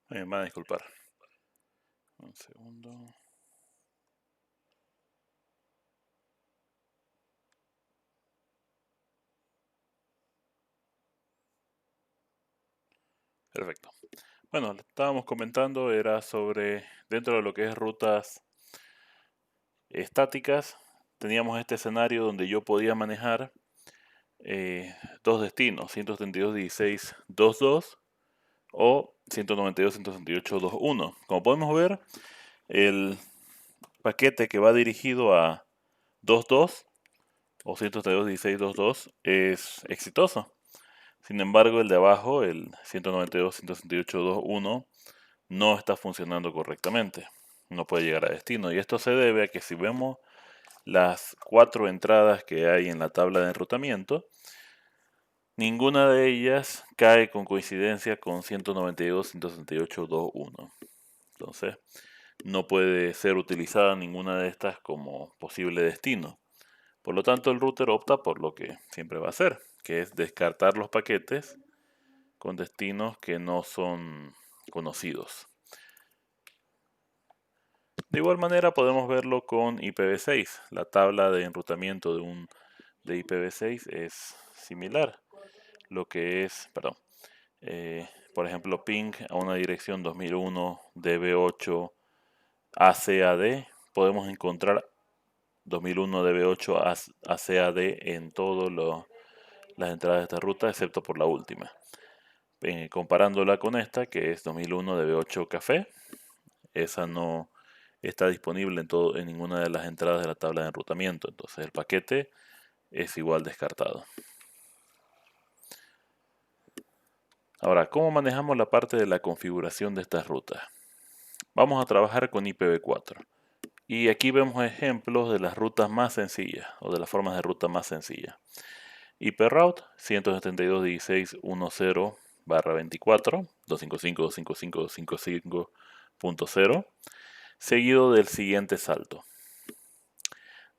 Me van a disculpar. Un segundo. Perfecto. Bueno, lo que estábamos comentando era sobre, dentro de lo que es rutas estáticas, teníamos este escenario donde yo podía manejar dos destinos, 172.16.2.2 o 192.168.2.1. Como podemos ver, el paquete que va dirigido a 2.2 o 192.16.2.2 es exitoso. Sin embargo, el de abajo, el 192.168.2.1, no está funcionando correctamente. No puede llegar a destino. Y esto se debe a que si vemos las 4 entradas que hay en la tabla de enrutamiento, ninguna de ellas cae con coincidencia con 192.168.2.1. Entonces, no puede ser utilizada ninguna de estas como posible destino. Por lo tanto, el router opta por lo que siempre va a hacer, que es descartar los paquetes con destinos que no son conocidos. De igual manera podemos verlo con IPv6. La tabla de enrutamiento de IPv6 es similar. Lo que es, perdón, por ejemplo, ping a una dirección 2001 db8 ACAD, podemos encontrar 2001 db8 ACAD en todas las entradas de esta ruta, excepto por la última. Comparándola con esta, que es 2001 db8 café, esa no está disponible en ninguna de las entradas de la tabla de enrutamiento, entonces el paquete es igual descartado. Ahora, ¿cómo manejamos la parte de la configuración de estas rutas? Vamos a trabajar con IPv4. Y aquí vemos ejemplos de las rutas más sencillas o de las formas de ruta más sencillas. IProute 172.16.10/24, 255.255.255.0, seguido del siguiente salto.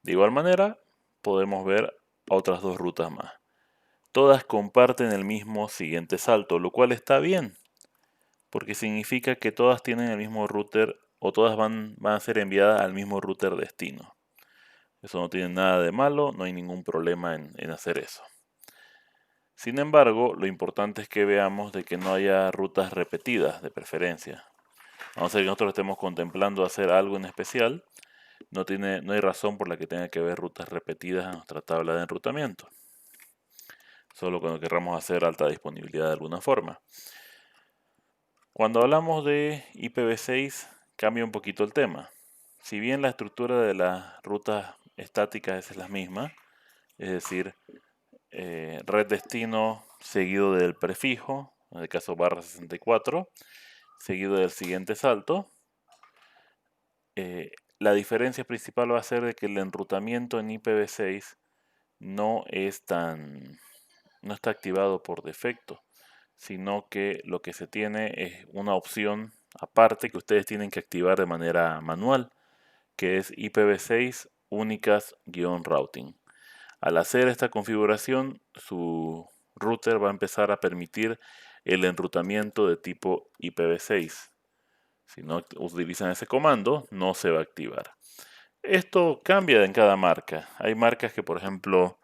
De igual manera, podemos ver otras dos rutas más. Todas comparten el mismo siguiente salto, lo cual está bien, porque significa que todas tienen el mismo router o todas van a ser enviadas al mismo router destino. Eso no tiene nada de malo, no hay ningún problema en hacer eso. Sin embargo, lo importante es que veamos de que no haya rutas repetidas de preferencia. A no ser que nosotros estemos contemplando hacer algo en especial, no hay razón por la que tenga que haber rutas repetidas en nuestra tabla de enrutamiento. Solo cuando querramos hacer alta disponibilidad de alguna forma. Cuando hablamos de IPv6, cambia un poquito el tema. Si bien la estructura de las rutas estáticas es la misma, es decir, red destino seguido del prefijo, en el caso barra 64, seguido del siguiente salto, la diferencia principal va a ser de que el enrutamiento en IPv6 no está activado por defecto, sino que lo que se tiene es una opción aparte que ustedes tienen que activar de manera manual, que es IPv6 únicas-routing. Al hacer esta configuración, su router va a empezar a permitir el enrutamiento de tipo IPv6. Si no utilizan ese comando, no se va a activar. Esto cambia en cada marca. Hay marcas que, por ejemplo,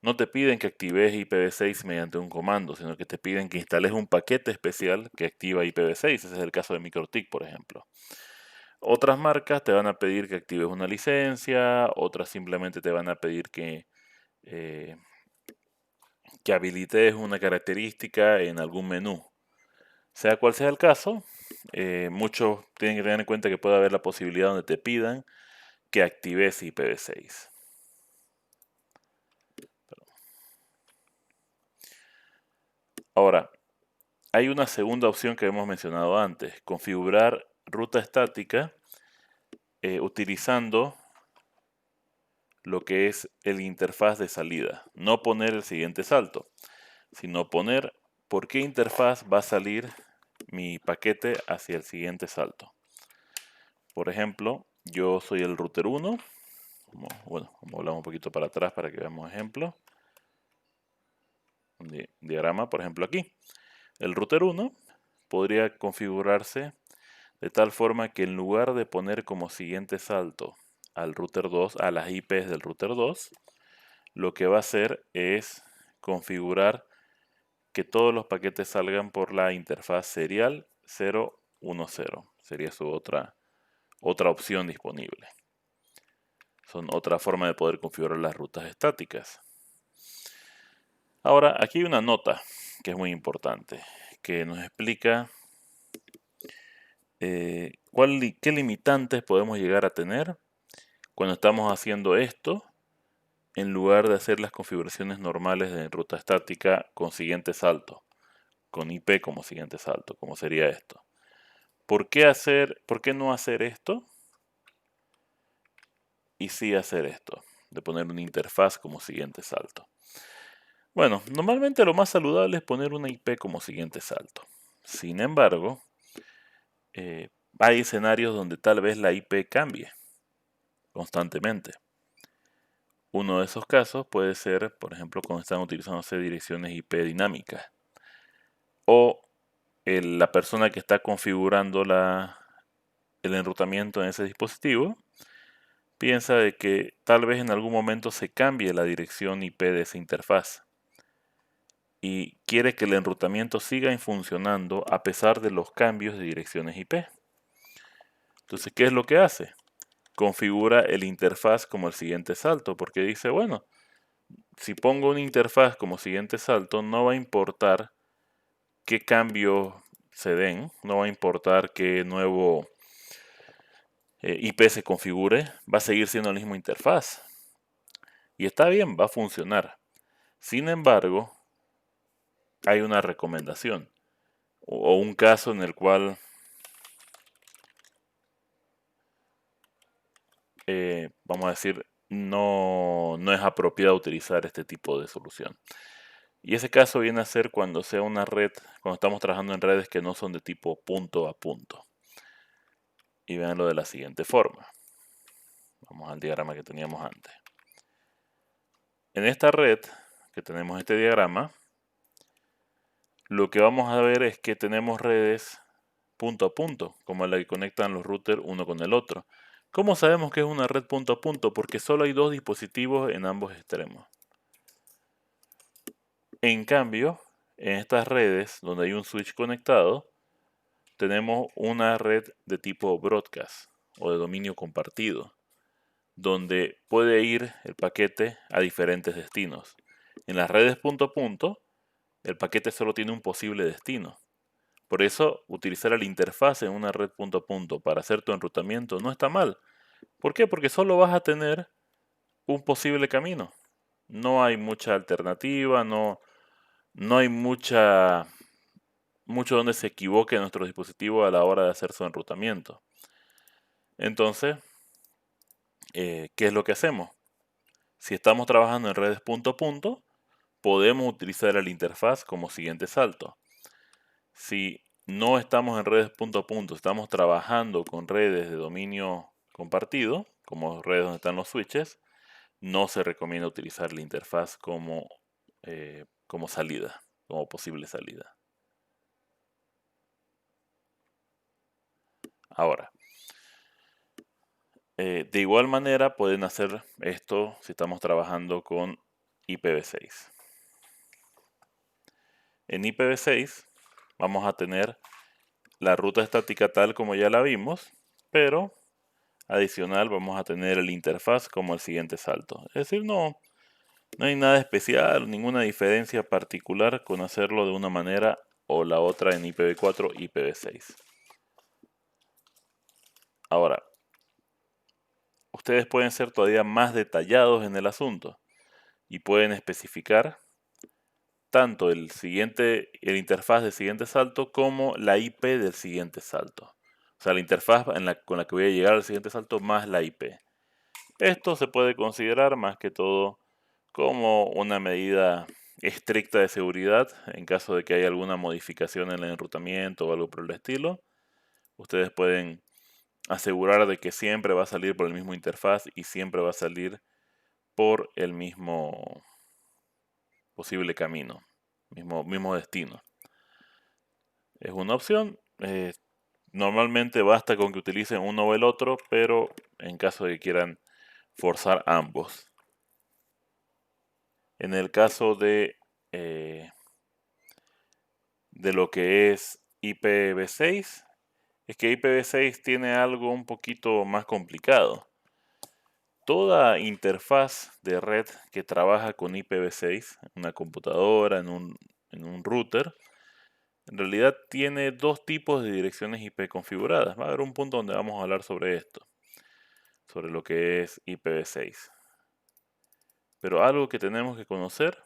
no te piden que actives IPv6 mediante un comando, sino que te piden que instales un paquete especial que activa IPv6. Ese es el caso de MikroTik, por ejemplo. Otras marcas te van a pedir que actives una licencia, otras simplemente te van a pedir eh, que habilites una característica en algún menú. Sea cual sea el caso, muchos tienen que tener en cuenta que puede haber la posibilidad donde te pidan que actives IPv6. Ahora, hay una segunda opción que hemos mencionado antes, configurar ruta estática utilizando lo que es el interfaz de salida. No poner el siguiente salto, sino poner por qué interfaz va a salir mi paquete hacia el siguiente salto. Por ejemplo, yo soy el router 1. Vamos a hablar un poquito para atrás para que veamos ejemplo. Un diagrama, por ejemplo, aquí. El router 1 podría configurarse de tal forma que en lugar de poner como siguiente salto al router 2, a las IPs del router 2, lo que va a hacer es configurar que todos los paquetes salgan por la interfaz serial 010. Sería su otra opción disponible. Son otra forma de poder configurar las rutas estáticas. Ahora, aquí hay una nota que es muy importante, que nos explica qué limitantes podemos llegar a tener cuando estamos haciendo esto en lugar de hacer las configuraciones normales de ruta estática con siguiente salto, con IP como siguiente salto, como sería esto. ¿Por qué no hacer esto? Y sí hacer esto, de poner una interfaz como siguiente salto. Bueno, normalmente lo más saludable es poner una IP como siguiente salto. Sin embargo, hay escenarios donde tal vez la IP cambie constantemente. Uno de esos casos puede ser, por ejemplo, cuando están utilizándose direcciones IP dinámicas. O la persona que está configurando el enrutamiento en ese dispositivo piensa de que tal vez en algún momento se cambie la dirección IP de esa interfaz y quiere que el enrutamiento siga funcionando a pesar de los cambios de direcciones IP. Entonces, ¿qué es lo que hace? Configura el interfaz como el siguiente salto, porque dice, bueno, si pongo una interfaz como siguiente salto, no va a importar qué cambios se den, no va a importar qué nuevo IP se configure, va a seguir siendo la misma interfaz. Y está bien, va a funcionar. Sin embargo, hay una recomendación o un caso en el cual vamos a decir, no es apropiado utilizar este tipo de solución. Y ese caso viene a ser cuando sea una red, cuando estamos trabajando en redes que no son de tipo punto a punto. Y veanlo de la siguiente forma. Vamos al diagrama que teníamos antes. En esta red que tenemos este diagrama, lo que vamos a ver es que tenemos redes punto a punto, como la que conectan los routers uno con el otro. ¿Cómo sabemos que es una red punto a punto? Porque solo hay dos dispositivos en ambos extremos. En cambio, en estas redes donde hay un switch conectado, tenemos una red de tipo broadcast o de dominio compartido, donde puede ir el paquete a diferentes destinos. En las redes punto a punto, el paquete solo tiene un posible destino. Por eso, utilizar la interfaz en una red punto a punto para hacer tu enrutamiento no está mal. ¿Por qué? Porque solo vas a tener un posible camino. No hay mucha alternativa, no hay mucho donde se equivoque nuestro dispositivo a la hora de hacer su enrutamiento. Entonces, ¿qué es lo que hacemos? Si estamos trabajando en redes punto a punto, podemos utilizar la interfaz como siguiente salto. Si no estamos en redes punto a punto, estamos trabajando con redes de dominio compartido, como redes donde están los switches, no se recomienda utilizar la interfaz como salida, como posible salida. Ahora, de igual manera pueden hacer esto si estamos trabajando con IPv6. En IPv6 vamos a tener la ruta estática tal como ya la vimos, pero adicional vamos a tener el interfaz como el siguiente salto. Es decir, no hay nada especial, ninguna diferencia particular con hacerlo de una manera o la otra en IPv4 y IPv6. Ahora, ustedes pueden ser todavía más detallados en el asunto y pueden especificar tanto el interfaz del siguiente salto como la IP del siguiente salto. O sea, la interfaz con la que voy a llegar al siguiente salto más la IP. Esto se puede considerar más que todo como una medida estricta de seguridad en caso de que haya alguna modificación en el enrutamiento o algo por el estilo. Ustedes pueden asegurar de que siempre va a salir por el mismo interfaz y siempre va a salir por el mismo posible camino, mismo destino. es una opción. Normalmente basta con que utilicen uno o el otro, pero en caso de que quieran forzar ambos. En el caso de lo que es IPv6, es que IPv6 tiene algo un poquito más complicado. Toda interfaz de red que trabaja con IPv6, en una computadora, en un router, en realidad tiene dos tipos de direcciones IP configuradas. Va a haber un punto donde vamos a hablar sobre esto, sobre lo que es IPv6. Pero algo que tenemos que conocer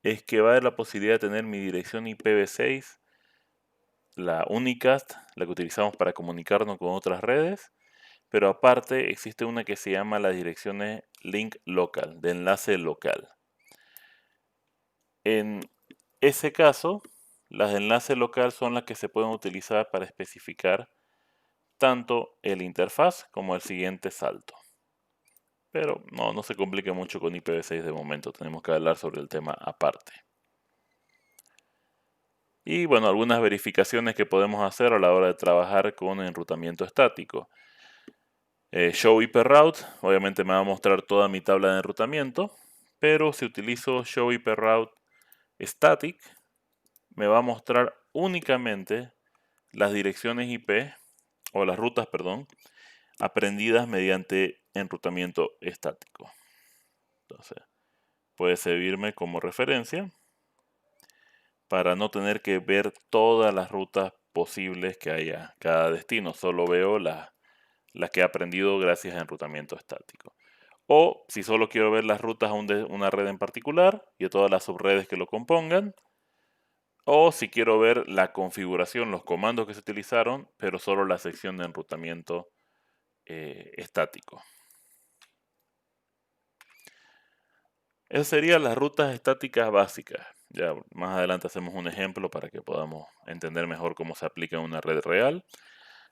es que va a haber la posibilidad de tener mi dirección IPv6, la unicast, la que utilizamos para comunicarnos con otras redes, pero aparte existe una que se llama las direcciones link local, de enlace local. En ese caso, las de enlace local son las que se pueden utilizar para especificar tanto el interfaz como el siguiente salto. Pero no se complique mucho con IPv6 de momento, tenemos que hablar sobre el tema aparte. Y bueno, algunas verificaciones que podemos hacer a la hora de trabajar con enrutamiento estático. Show IP Route, obviamente me va a mostrar toda mi tabla de enrutamiento, pero si utilizo Show IP Route Static, me va a mostrar únicamente las direcciones IP, o las rutas, perdón, aprendidas mediante enrutamiento estático. Entonces, puede servirme como referencia para no tener que ver todas las rutas posibles que haya cada destino. Solo veo las que he aprendido gracias a enrutamiento estático. O si solo quiero ver las rutas a una red en particular y a todas las subredes que lo compongan. O si quiero ver la configuración, los comandos que se utilizaron, pero solo la sección de enrutamiento estático. Esas serían las rutas estáticas básicas. Ya más adelante hacemos un ejemplo para que podamos entender mejor cómo se aplica en una red real.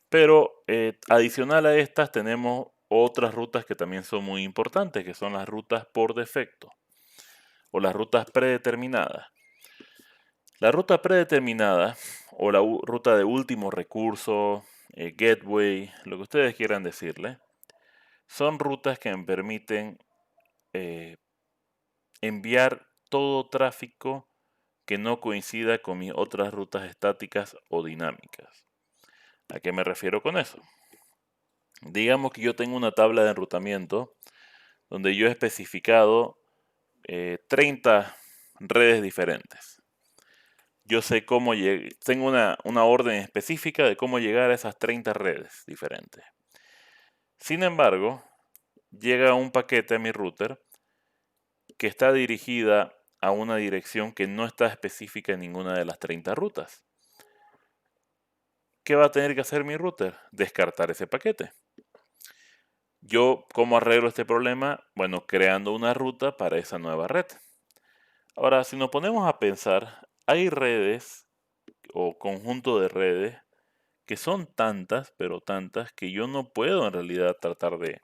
Pero adicional a estas tenemos otras rutas que también son muy importantes, que son las rutas por defecto o las rutas predeterminadas. La ruta predeterminada o la ruta de último recurso, gateway, lo que ustedes quieran decirle, son rutas que me permiten enviar todo tráfico que no coincida con mis otras rutas estáticas o dinámicas. ¿A qué me refiero con eso? Digamos que yo tengo una tabla de enrutamiento donde yo he especificado 30 redes diferentes. Yo sé cómo tengo una orden específica de cómo llegar a esas 30 redes diferentes. Sin embargo, llega un paquete a mi router que está dirigida a una dirección que no está específica en ninguna de las 30 rutas. ¿Qué va a tener que hacer mi router? Descartar ese paquete. Yo, ¿cómo arreglo este problema? Bueno, creando una ruta para esa nueva red. Ahora, si nos ponemos a pensar, hay redes o conjunto de redes que son tantas, pero tantas, que yo no puedo en realidad tratar de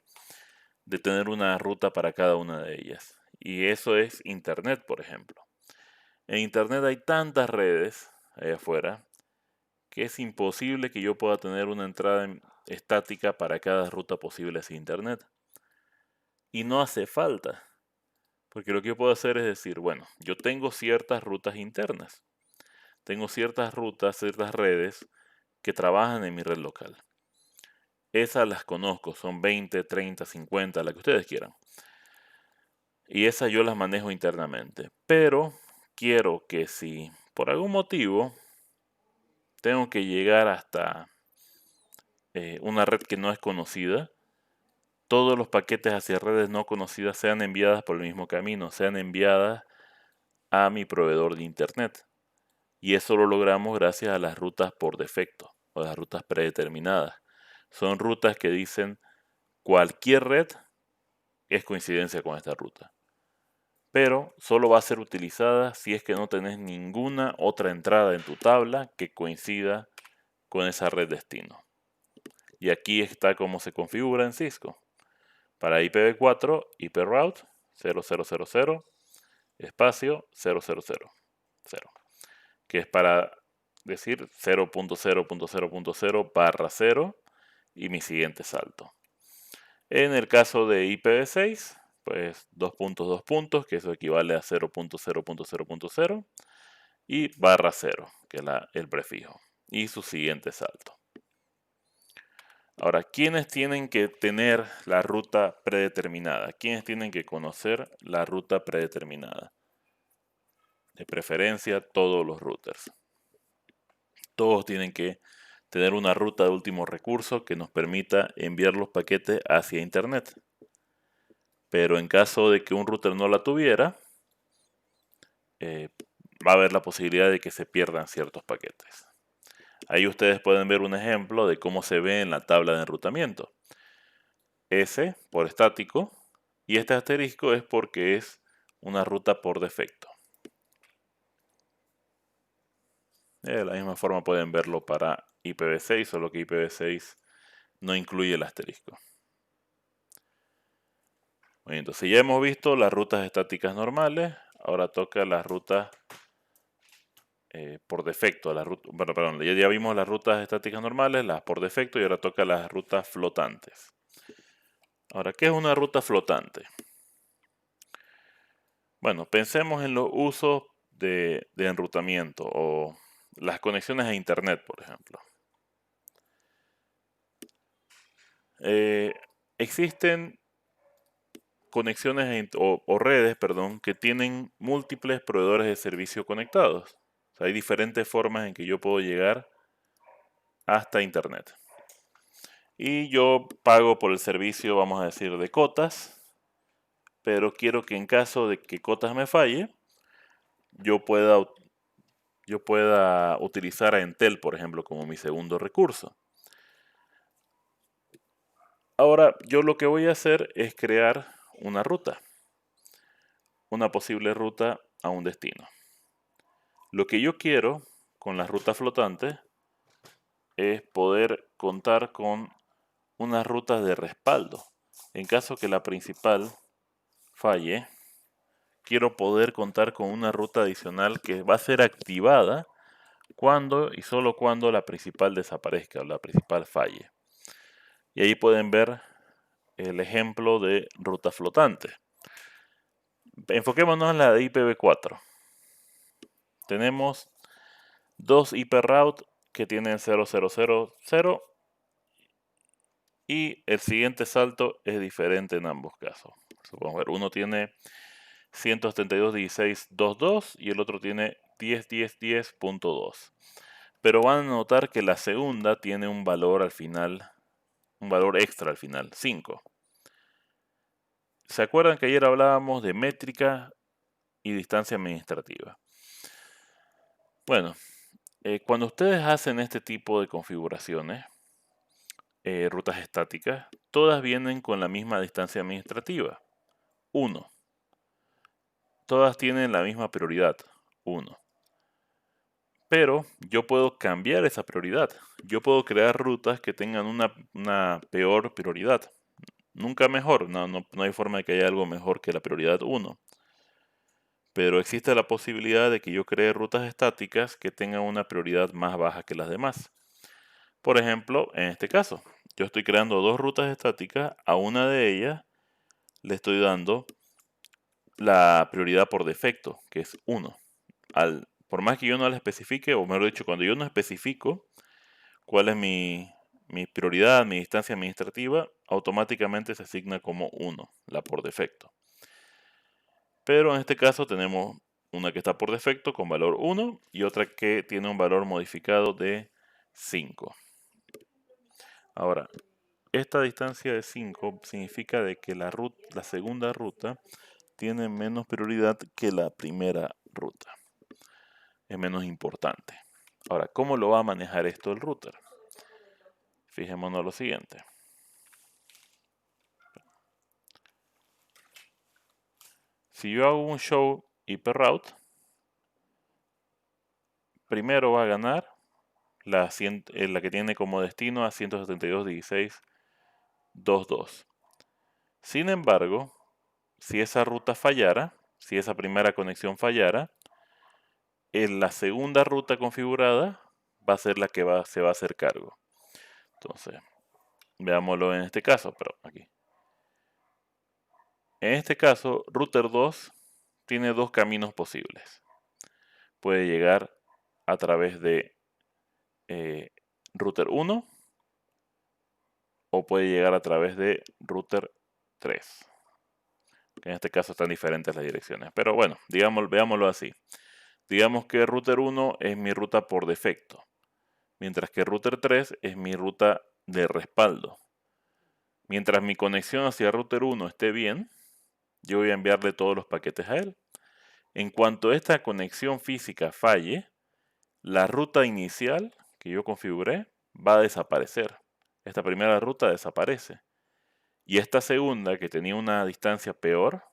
tener una ruta para cada una de ellas. Y eso es Internet, por ejemplo. En Internet hay tantas redes allá afuera que es imposible que yo pueda tener una entrada estática para cada ruta posible hacia Internet. Y no hace falta, porque lo que yo puedo hacer es decir, bueno, yo tengo ciertas rutas internas, tengo ciertas rutas, ciertas redes que trabajan en mi red local. Esas las conozco, son 20, 30, 50, la que ustedes quieran. Y esas yo las manejo internamente. Pero quiero que si por algún motivo tengo que llegar hasta una red que no es conocida, todos los paquetes hacia redes no conocidas sean enviadas por el mismo camino, sean enviadas a mi proveedor de Internet. Y eso lo logramos gracias a las rutas por defecto o las rutas predeterminadas. Son rutas que dicen cualquier red es coincidencia con esta ruta. Pero solo va a ser utilizada si es que no tenés ninguna otra entrada en tu tabla que coincida con esa red destino. Y aquí está cómo se configura en Cisco. Para IPv4, IP route 0000 espacio 000, que es para decir 0.0.0.0/0 y mi siguiente salto. En el caso de IPv6, pues 2 puntos, que eso equivale a 0.0.0.0 y /0, que es el prefijo, y su siguiente salto. Ahora, ¿quiénes tienen que tener la ruta predeterminada? ¿Quiénes tienen que conocer la ruta predeterminada? De preferencia, todos los routers. Todos tienen que tener una ruta de último recurso que nos permita enviar los paquetes hacia Internet. Pero en caso de que un router no la tuviera, va a haber la posibilidad de que se pierdan ciertos paquetes. Ahí ustedes pueden ver un ejemplo de cómo se ve en la tabla de enrutamiento. S por estático y este asterisco es porque es una ruta por defecto. De la misma forma pueden verlo para IPv6, solo que IPv6 no incluye el asterisco. Bien, entonces ya hemos visto las rutas estáticas normales, ahora toca las rutas por defecto. Ya vimos las rutas estáticas normales, las por defecto, y ahora toca las rutas flotantes. Ahora, ¿qué es una ruta flotante? Bueno, pensemos en los usos de enrutamiento o las conexiones a Internet, por ejemplo. Existen conexiones o redes, que tienen múltiples proveedores de servicio conectados. O sea, hay diferentes formas en que yo puedo llegar hasta Internet. Y yo pago por el servicio, vamos a decir, de cotas, pero quiero que en caso de que cotas me falle, yo pueda utilizar a Entel, por ejemplo, como mi segundo recurso. Ahora, yo lo que voy a hacer es crear una ruta, una posible ruta a un destino. Lo que yo quiero con las rutas flotantes es poder contar con unas rutas de respaldo. En caso que la principal falle, quiero poder contar con una ruta adicional que va a ser activada cuando y solo cuando la principal desaparezca o la principal falle. Y ahí pueden ver el ejemplo de ruta flotante. Enfoquémonos en la de IPv4. Tenemos dos IP route que tienen 0000 y el siguiente salto es diferente en ambos casos. Podemos ver, uno tiene 172.16.2.2 y el otro tiene 10.10.10.2. Pero van a notar que la segunda tiene un valor al final, un valor extra al final, 5. ¿Se acuerdan que ayer hablábamos de métrica y distancia administrativa? Bueno, cuando ustedes hacen este tipo de configuraciones, rutas estáticas, todas vienen con la misma distancia administrativa, 1. Todas tienen la misma prioridad, 1. Pero yo puedo cambiar esa prioridad. Yo puedo crear rutas que tengan una peor prioridad. Nunca mejor, no hay forma de que haya algo mejor que la prioridad 1. Pero existe la posibilidad de que yo cree rutas estáticas que tengan una prioridad más baja que las demás. Por ejemplo, en este caso, yo estoy creando dos rutas estáticas, a una de ellas le estoy dando la prioridad por defecto, que es 1. Por más que yo no la especifique, o mejor dicho, cuando yo no especifico cuál es mi prioridad, mi distancia administrativa, automáticamente se asigna como 1, la por defecto. Pero en este caso tenemos una que está por defecto con valor 1 y otra que tiene un valor modificado de 5. Ahora, esta distancia de 5 significa de que la segunda ruta tiene menos prioridad que la primera ruta. Es menos importante. Ahora, ¿cómo lo va a manejar esto el router? Fijémonos en lo siguiente. Si yo hago un show IP route, primero va a ganar la que tiene como destino a 172.16.2.2. Sin embargo, si esa ruta fallara, si esa primera conexión fallara, en la segunda ruta configurada va a ser la que se va a hacer cargo. Entonces, veámoslo en este caso, pero aquí. En este caso, router 2 tiene dos caminos posibles. Puede llegar a través de router 1 o puede llegar a través de router 3. En este caso están diferentes las direcciones. Pero bueno, veámoslo así. Digamos que router 1 es mi ruta por defecto, mientras que router 3 es mi ruta de respaldo. Mientras mi conexión hacia router 1 esté bien, yo voy a enviarle todos los paquetes a él. En cuanto esta conexión física falle, la ruta inicial que yo configuré va a desaparecer. Esta primera ruta desaparece. Y esta segunda, que tenía una distancia peor,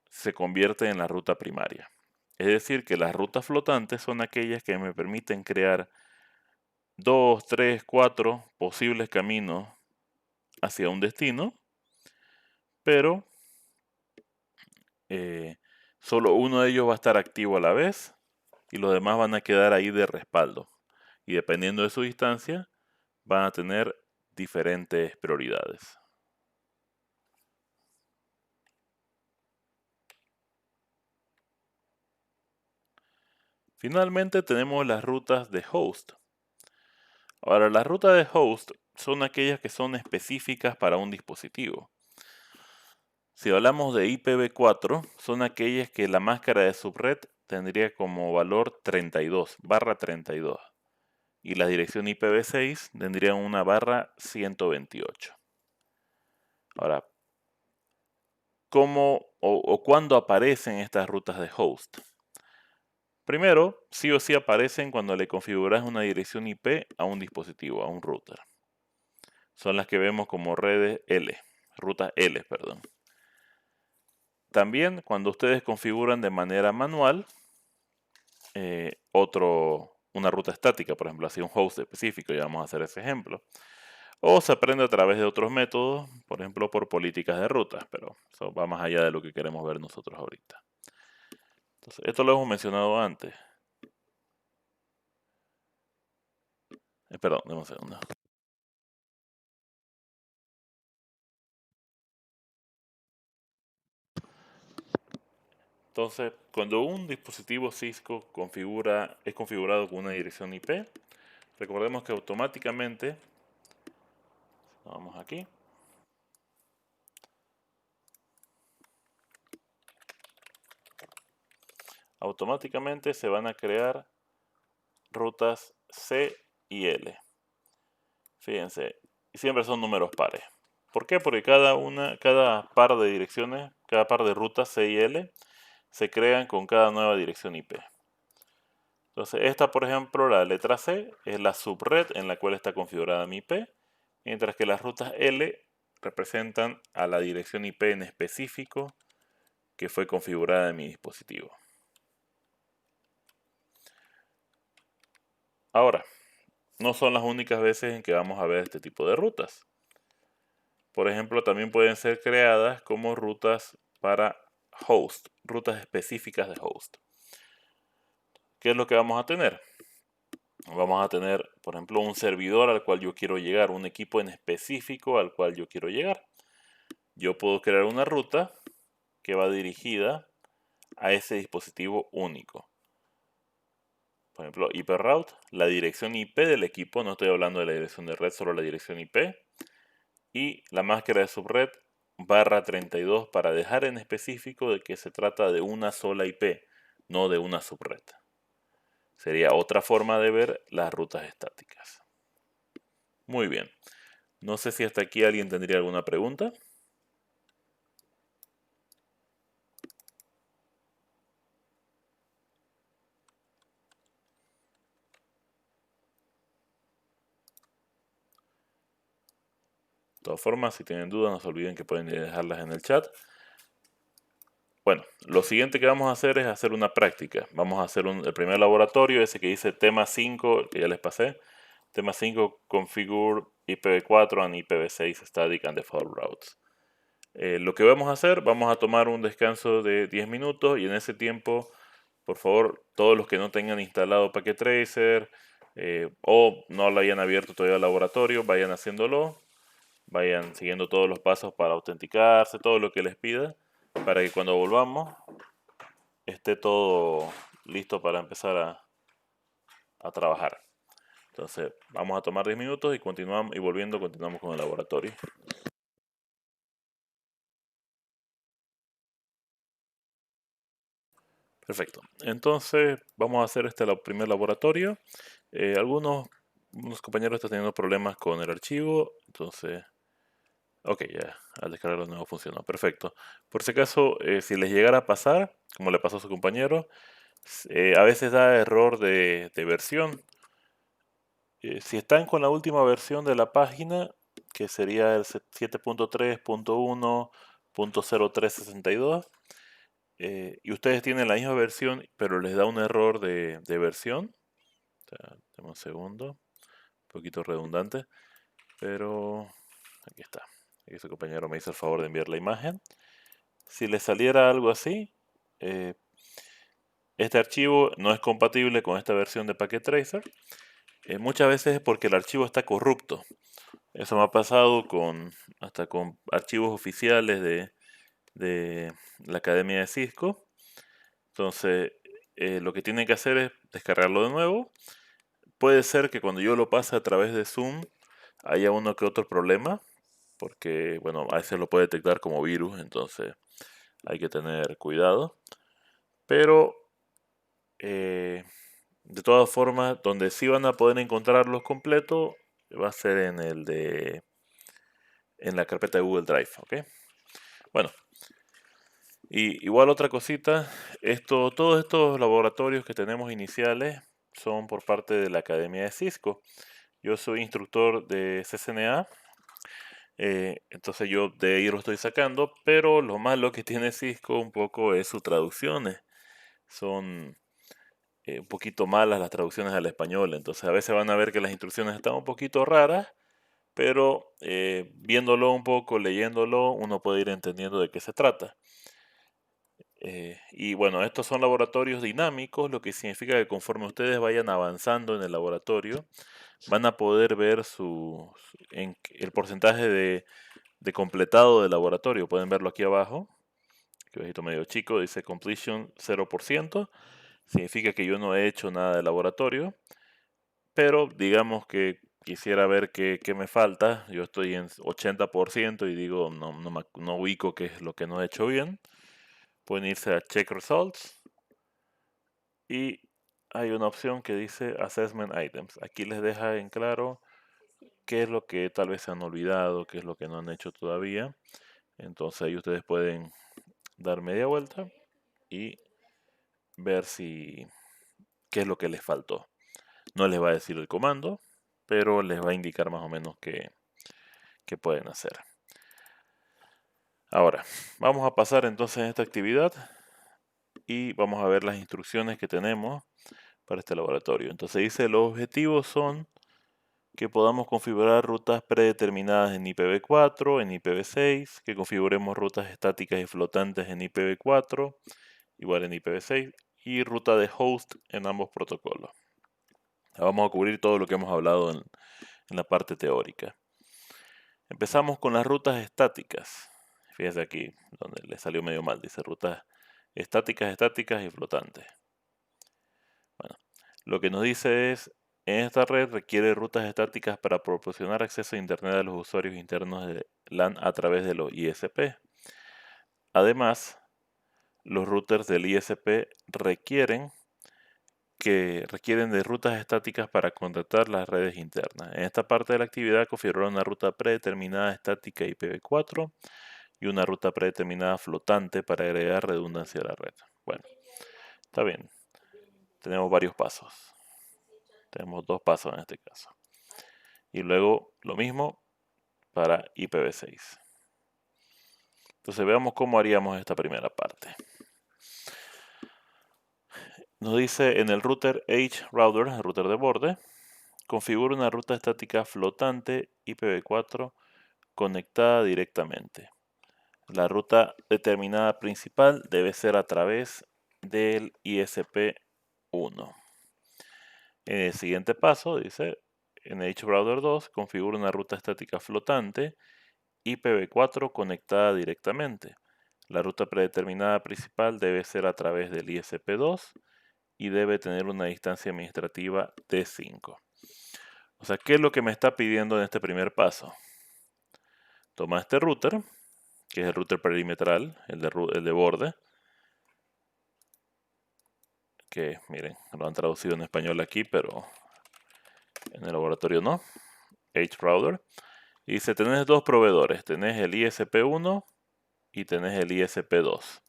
se convierte en la ruta primaria. Es decir, que las rutas flotantes son aquellas que me permiten crear 2, 3, 4 posibles caminos hacia un destino, pero solo uno de ellos va a estar activo a la vez y los demás van a quedar ahí de respaldo. Y dependiendo de su distancia, van a tener diferentes prioridades. Finalmente tenemos las rutas de host. Ahora, las rutas de host son aquellas que son específicas para un dispositivo. Si hablamos de IPv4, son aquellas que la máscara de subred tendría como valor 32, barra 32. Y la dirección IPv6 tendría una barra 128. Ahora, ¿cómo o cuándo aparecen estas rutas de host? Primero, sí o sí aparecen cuando le configuras una dirección IP a un dispositivo, a un router. Son las que vemos como redes L, rutas L, perdón. También cuando ustedes configuran de manera manual una ruta estática, por ejemplo, así un host específico, ya vamos a hacer ese ejemplo. O se aprende a través de otros métodos, por ejemplo, por políticas de rutas, pero eso va más allá de lo que queremos ver nosotros ahorita. Entonces, esto lo hemos mencionado antes. Perdón, dame un segundo. Entonces, cuando un dispositivo Cisco es configurado con una dirección IP, recordemos que automáticamente, vamos aquí, automáticamente se van a crear rutas C y L. Fíjense, siempre son números pares. ¿Por qué? Porque cada par de direcciones, cada par de rutas C y L se crean con cada nueva dirección IP. Entonces, esta, por ejemplo, la letra C, es la subred en la cual está configurada mi IP, mientras que las rutas L representan a la dirección IP en específico que fue configurada en mi dispositivo. Ahora, no son las únicas veces en que vamos a ver este tipo de rutas. Por ejemplo, también pueden ser creadas como rutas para host, rutas específicas de host. ¿Qué es lo que vamos a tener? Vamos a tener, por ejemplo, un servidor al cual yo quiero llegar, un equipo en específico al cual yo quiero llegar. Yo puedo crear una ruta que va dirigida a ese dispositivo único. Por ejemplo, IP route, la dirección IP del equipo, no estoy hablando de la dirección de red, solo la dirección IP. Y la máscara de subred barra 32 para dejar en específico de que se trata de una sola IP, no de una subred. Sería otra forma de ver las rutas estáticas. Muy bien. No sé si hasta aquí alguien tendría alguna pregunta. De todas formas, si tienen dudas, no se olviden que pueden dejarlas en el chat. Bueno, lo siguiente que vamos a hacer es hacer una práctica. Vamos a hacer el primer laboratorio, ese que dice tema 5, que ya les pasé. Tema 5, configure IPv4 and IPv6 static and default routes. Lo que vamos a hacer, vamos a tomar un descanso de 10 minutos y en ese tiempo, por favor, todos los que no tengan instalado Packet Tracer, o no lo hayan abierto todavía el laboratorio, vayan haciéndolo, vayan siguiendo todos los pasos para autenticarse, todo lo que les pida, para que cuando volvamos esté todo listo para empezar a trabajar. Entonces, vamos a tomar 10 minutos y continuamos, y volviendo continuamos con el laboratorio. Perfecto. Entonces, vamos a hacer este primer laboratorio. Unos compañeros están teniendo problemas con el archivo, entonces, ok, ya, al descargarlo de nuevo funcionó. Perfecto. Por si acaso, si les llegara a pasar, como le pasó a su compañero, a veces da error de versión. Si están con la última versión de la página, que sería el 7.3.1.0362, y ustedes tienen la misma versión, pero les da un error de versión. O sea, dame un segundo, un poquito redundante, pero aquí está. Aquí su compañero me hizo el favor de enviar la imagen. Si les saliera algo así, eh, este archivo no es compatible con esta versión de Packet Tracer. Muchas veces es porque el archivo está corrupto. Eso me ha pasado hasta con archivos oficiales de la Academia de Cisco. Entonces, lo que tienen que hacer es descargarlo de nuevo. Puede ser que cuando yo lo pase a través de Zoom haya uno que otro problema, porque, bueno, a veces lo puede detectar como virus, entonces hay que tener cuidado. Pero, eh, de todas formas, donde sí van a poder encontrarlos completos va a ser en la carpeta de Google Drive, ¿ok? Bueno, y igual otra cosita, todos estos laboratorios que tenemos iniciales son por parte de la Academia de Cisco. Yo soy instructor de CCNA, entonces yo de ahí lo estoy sacando, pero lo malo que tiene Cisco un poco es sus traducciones. Son un poquito malas las traducciones al español, entonces a veces van a ver que las instrucciones están un poquito raras, pero viéndolo un poco, leyéndolo, uno puede ir entendiendo de qué se trata. Y bueno, estos son laboratorios dinámicos, lo que significa que conforme ustedes vayan avanzando en el laboratorio, van a poder ver el porcentaje de completado del laboratorio. Pueden verlo aquí abajo, que ojito medio chico, dice completion 0%. Significa que yo no he hecho nada de laboratorio, pero digamos que quisiera ver qué me falta. Yo estoy en 80% y digo, no ubico qué es lo que no he hecho bien. Pueden irse a Check Results y hay una opción que dice Assessment Items. Aquí les deja en claro qué es lo que tal vez se han olvidado, qué es lo que no han hecho todavía. Entonces ahí ustedes pueden dar media vuelta y ver qué es lo que les faltó. No les va a decir el comando, pero les va a indicar más o menos qué pueden hacer. Ahora, vamos a pasar entonces a esta actividad y vamos a ver las instrucciones que tenemos para este laboratorio. Entonces dice, los objetivos son que podamos configurar rutas predeterminadas en IPv4, en IPv6, que configuremos rutas estáticas y flotantes en IPv4, igual en IPv6, y ruta de host en ambos protocolos. Vamos a cubrir todo lo que hemos hablado en la parte teórica. Empezamos con las rutas estáticas. Fíjense aquí, donde le salió medio mal, dice rutas estáticas y flotantes. Bueno, lo que nos dice es, en esta red requiere rutas estáticas para proporcionar acceso a Internet a los usuarios internos de LAN a través de los ISP. Además, los routers del ISP requieren de rutas estáticas para contactar las redes internas. En esta parte de la actividad configurar una ruta predeterminada estática IPv4 y una ruta predeterminada flotante para agregar redundancia a la red. Bueno, está bien. Tenemos varios pasos. Tenemos 2 pasos en este caso. Y luego lo mismo para IPv6. Entonces veamos cómo haríamos esta primera parte. Nos dice en el router H-Router, el router de borde, configura una ruta estática flotante IPv4 conectada directamente. La ruta determinada principal debe ser a través del ISP1. En el siguiente paso dice, en HBrowser 2, configura una ruta estática flotante IPv4 conectada directamente. La ruta predeterminada principal debe ser a través del ISP2 y debe tener una distancia administrativa de 5. O sea, ¿qué es lo que me está pidiendo en este primer paso? Toma este router, que es el router perimetral, el de borde, que miren, lo han traducido en español aquí, pero en el laboratorio no, HRouter. Y dice, tenés dos proveedores, tenés el ISP1 y tenés el ISP2.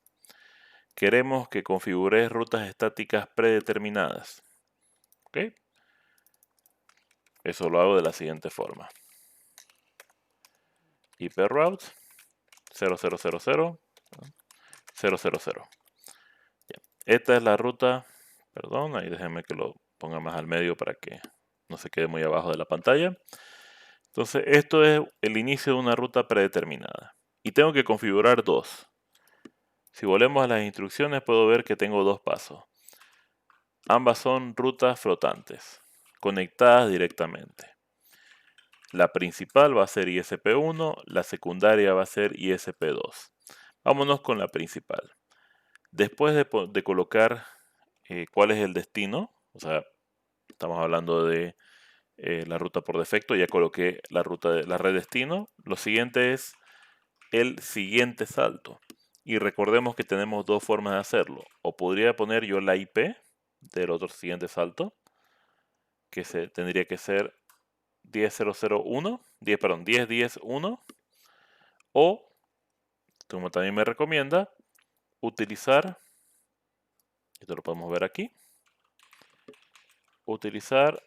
Queremos que configures rutas estáticas predeterminadas. ¿Ok? Eso lo hago de la siguiente forma. IProute 0000 000. Esta es la ruta, perdón, ahí déjenme que lo ponga más al medio para que no se quede muy abajo de la pantalla. Entonces, esto es el inicio de una ruta predeterminada. Y tengo que configurar dos. Si volvemos a las instrucciones, puedo ver que tengo dos pasos. Ambas son rutas flotantes, conectadas directamente. La principal va a ser ISP1, la secundaria va a ser ISP2. Vámonos con la principal. Después de colocar cuál es el destino, o sea, estamos hablando de la ruta por defecto, ya coloqué la ruta de la red destino. Lo siguiente es el siguiente salto. Y recordemos que tenemos dos formas de hacerlo. O podría poner yo la IP del otro siguiente salto, que tendría que ser 10.0.0.1, 10.10.1, o, como también me recomienda, utilizar, esto lo podemos ver aquí, utilizar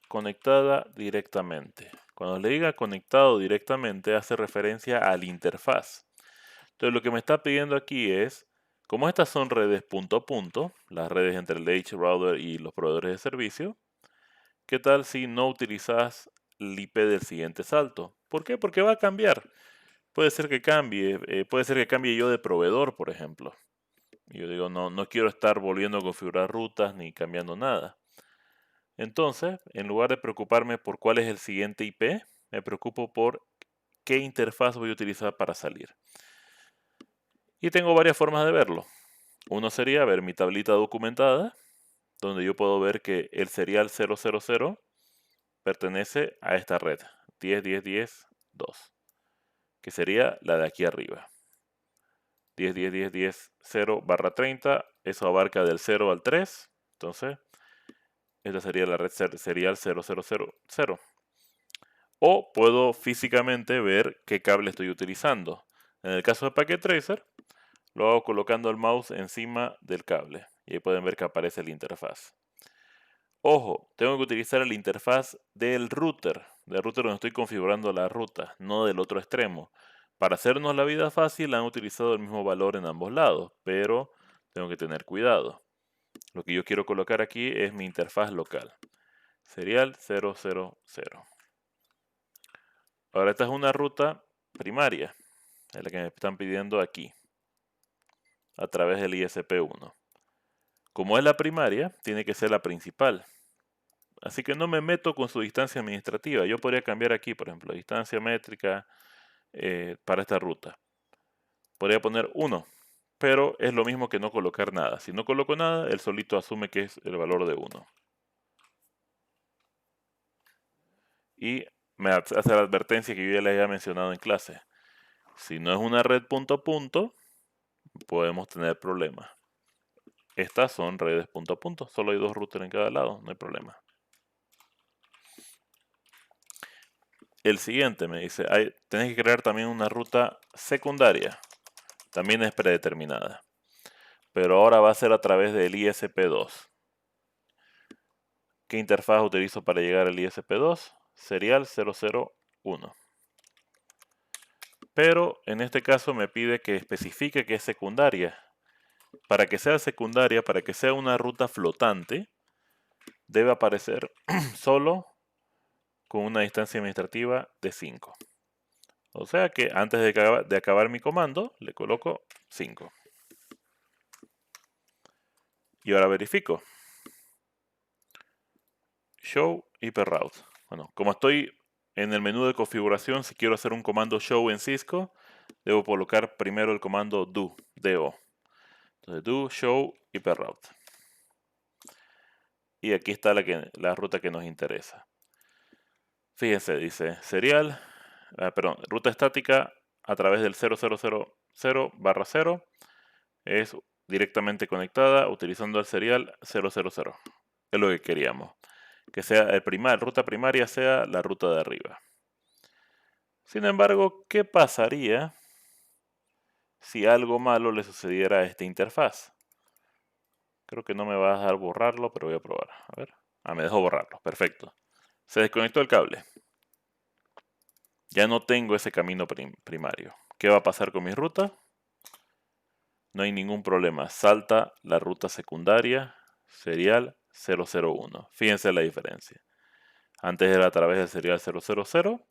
conectada directamente. Cuando le diga conectado directamente hace referencia a la interfaz. Entonces lo que me está pidiendo aquí es, como estas son redes punto a punto, las redes entre el HRouter y los proveedores de servicio, ¿qué tal si no utilizas el IP del siguiente salto? ¿Por qué? Porque va a cambiar. Puede ser que cambie, puede ser que cambie yo de proveedor, por ejemplo. Y yo digo, no quiero estar volviendo a configurar rutas ni cambiando nada. Entonces, en lugar de preocuparme por cuál es el siguiente IP, me preocupo por qué interfaz voy a utilizar para salir. Y tengo varias formas de verlo. Uno sería ver mi tablita documentada, donde yo puedo ver que el serial 000 pertenece a esta red, 10.10.10.2, que sería la de aquí arriba. 10.10.10.10.0/30, eso abarca del 0 al 3, entonces esta sería la red serial 0.0.0.0. O puedo físicamente ver qué cable estoy utilizando. En el caso de Packet Tracer, lo hago colocando el mouse encima del cable. Y ahí pueden ver que aparece la interfaz. Ojo, tengo que utilizar la interfaz del router donde estoy configurando la ruta, no del otro extremo. Para hacernos la vida fácil han utilizado el mismo valor en ambos lados, pero tengo que tener cuidado. Lo que yo quiero colocar aquí es mi interfaz local. Serial 000. Ahora esta es una ruta primaria, es la que me están pidiendo aquí, a través del ISP1. Como es la primaria, tiene que ser la principal. Así que no me meto con su distancia administrativa. Yo podría cambiar aquí, por ejemplo, distancia métrica para esta ruta. Podría poner 1, pero es lo mismo que no colocar nada. Si no coloco nada, él solito asume que es el valor de 1. Y me hace la advertencia que yo ya les había mencionado en clase. Si no es una red punto a punto, podemos tener problemas. Estas son redes punto a punto. Solo hay dos routers en cada lado, no hay problema. El siguiente me dice, tenés que crear también una ruta secundaria. También es predeterminada. Pero ahora va a ser a través del ISP2. ¿Qué interfaz utilizo para llegar al ISP2? Serial 001. Pero en este caso me pide que especifique que es secundaria. Para que sea secundaria, para que sea una ruta flotante, debe aparecer solo con una distancia administrativa de 5. O sea que antes de acabar mi comando, le coloco 5. Y ahora verifico. show hyperroute. Bueno, como estoy en el menú de configuración, si quiero hacer un comando show en Cisco, debo colocar primero el comando do. Entonces do show hyperroute. Y aquí está la ruta que nos interesa. Fíjense, dice serial, perdón, ruta estática a través del 0000/0 es directamente conectada utilizando el serial 000. Es lo que queríamos. Que sea ruta primaria sea la ruta de arriba. Sin embargo, ¿qué pasaría si algo malo le sucediera a esta interfaz? Creo que no me va a dejar borrarlo, pero voy a probar. A ver. Me dejó borrarlo. Perfecto. Se desconectó el cable. Ya no tengo ese camino primario. ¿Qué va a pasar con mi ruta? No hay ningún problema. Salta la ruta secundaria, serial 001. Fíjense la diferencia. Antes era a través del serial 000.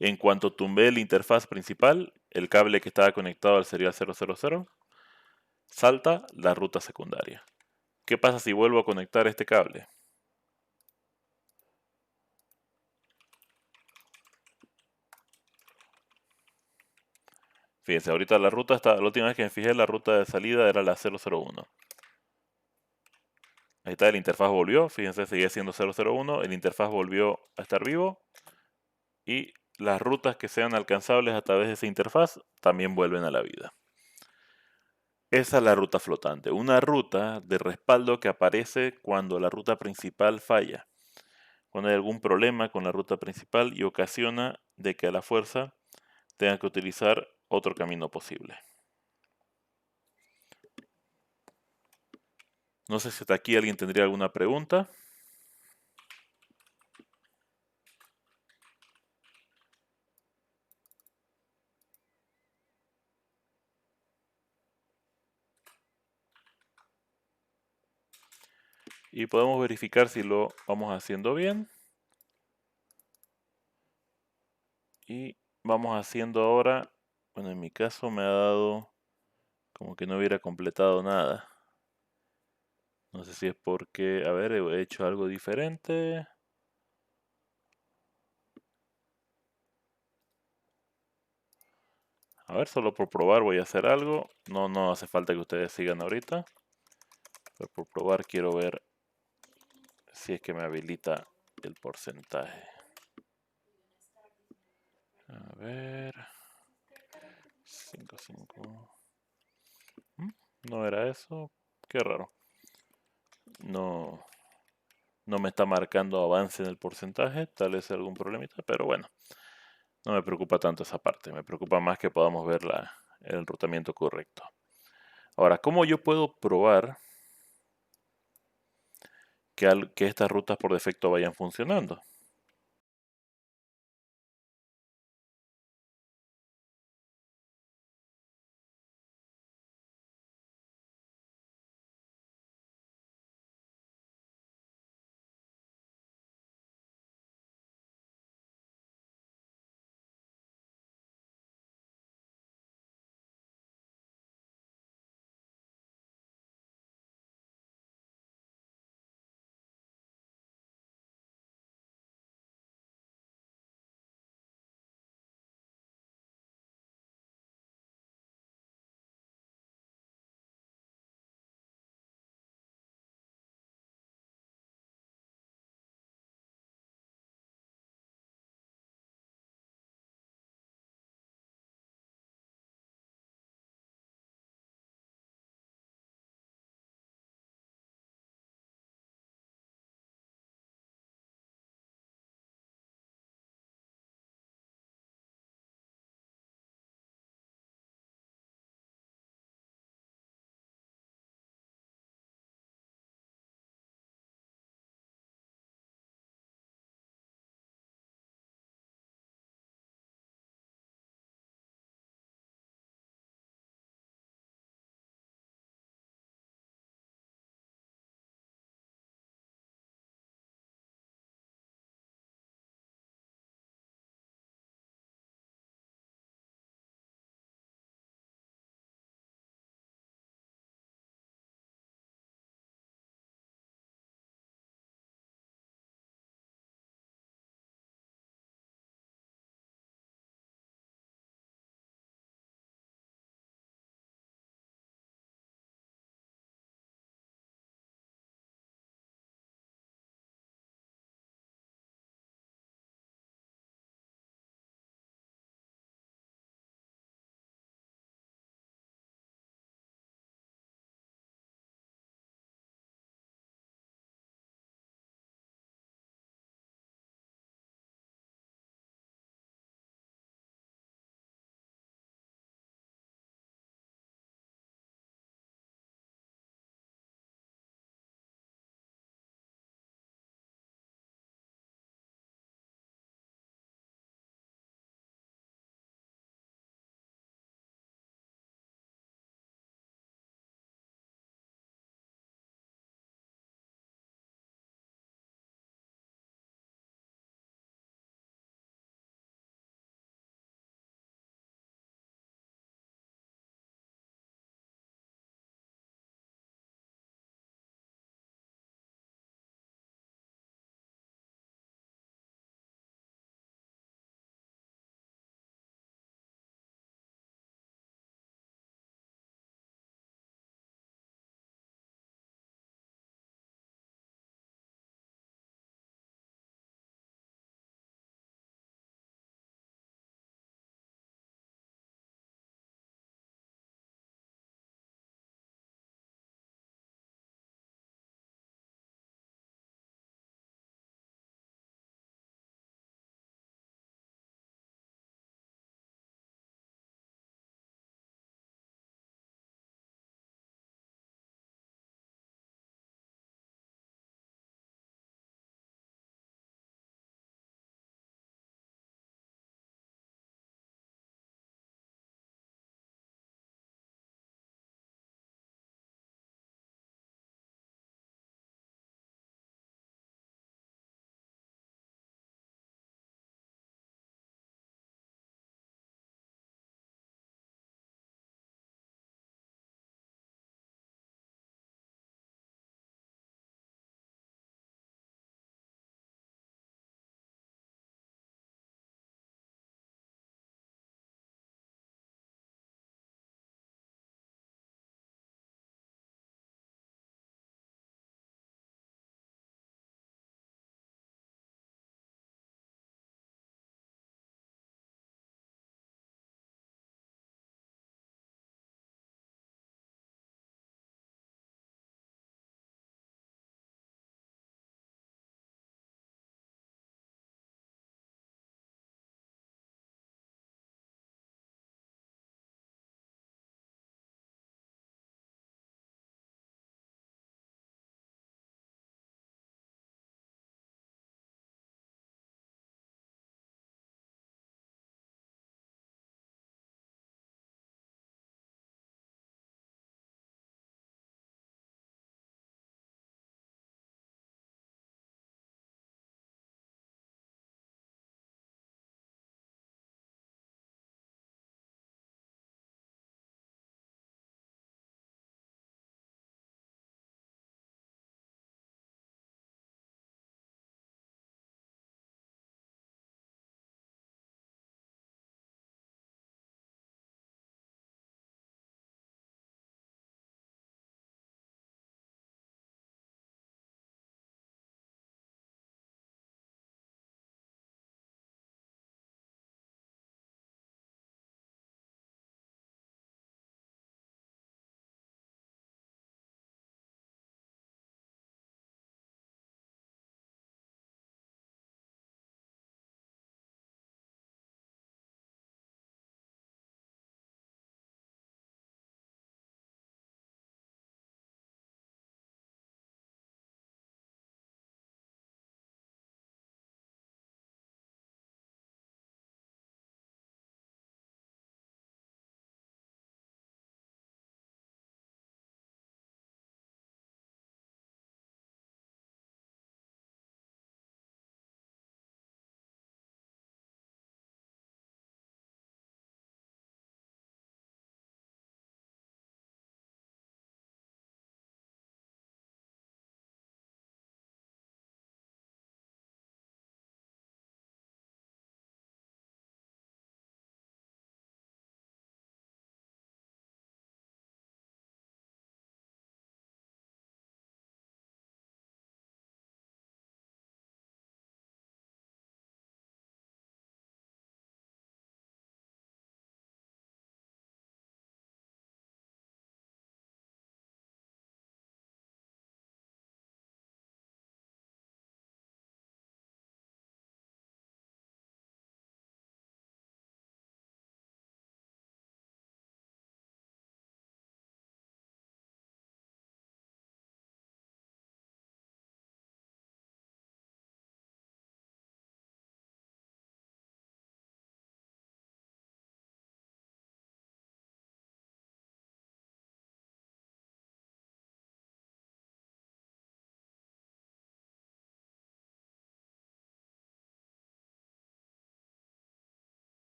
En cuanto tumbé la interfaz principal, el cable que estaba conectado al serial 000, salta la ruta secundaria. ¿Qué pasa si vuelvo a conectar este cable? Fíjense, ahorita la última vez que me fijé, la ruta de salida era la 001. Ahí está, la interfaz volvió, fíjense, seguía siendo 001, el interfaz volvió a estar vivo y las rutas que sean alcanzables a través de esa interfaz también vuelven a la vida. Esa es la ruta flotante, una ruta de respaldo que aparece cuando la ruta principal falla, cuando hay algún problema con la ruta principal y ocasiona de que a la fuerza tenga que utilizar otro camino posible. No sé si hasta aquí alguien tendría alguna pregunta. Y podemos verificar si lo vamos haciendo bien. Y vamos haciendo ahora, bueno, en mi caso me ha dado como que no hubiera completado nada. No sé si es porque, a ver, he hecho algo diferente. A ver, solo por probar voy a hacer algo. No hace falta que ustedes sigan ahorita. Pero por probar quiero ver si es que me habilita el porcentaje. A ver. 5. No era eso. Qué raro. No, no me está marcando avance en el porcentaje. Tal vez algún problemita. Pero bueno, no me preocupa tanto esa parte. Me preocupa más que podamos ver el enrutamiento correcto. Ahora, ¿cómo yo puedo probar que estas rutas por defecto vayan funcionando?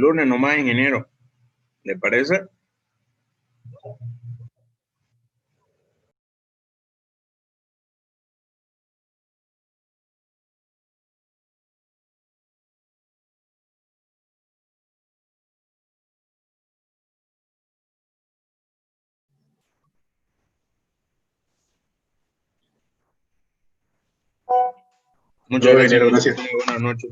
lunes nomás, ingeniero. ¿Le parece? Muchas Todo bien, gracias, ingeniero, ingeniero. gracias. Tenga buenas noches.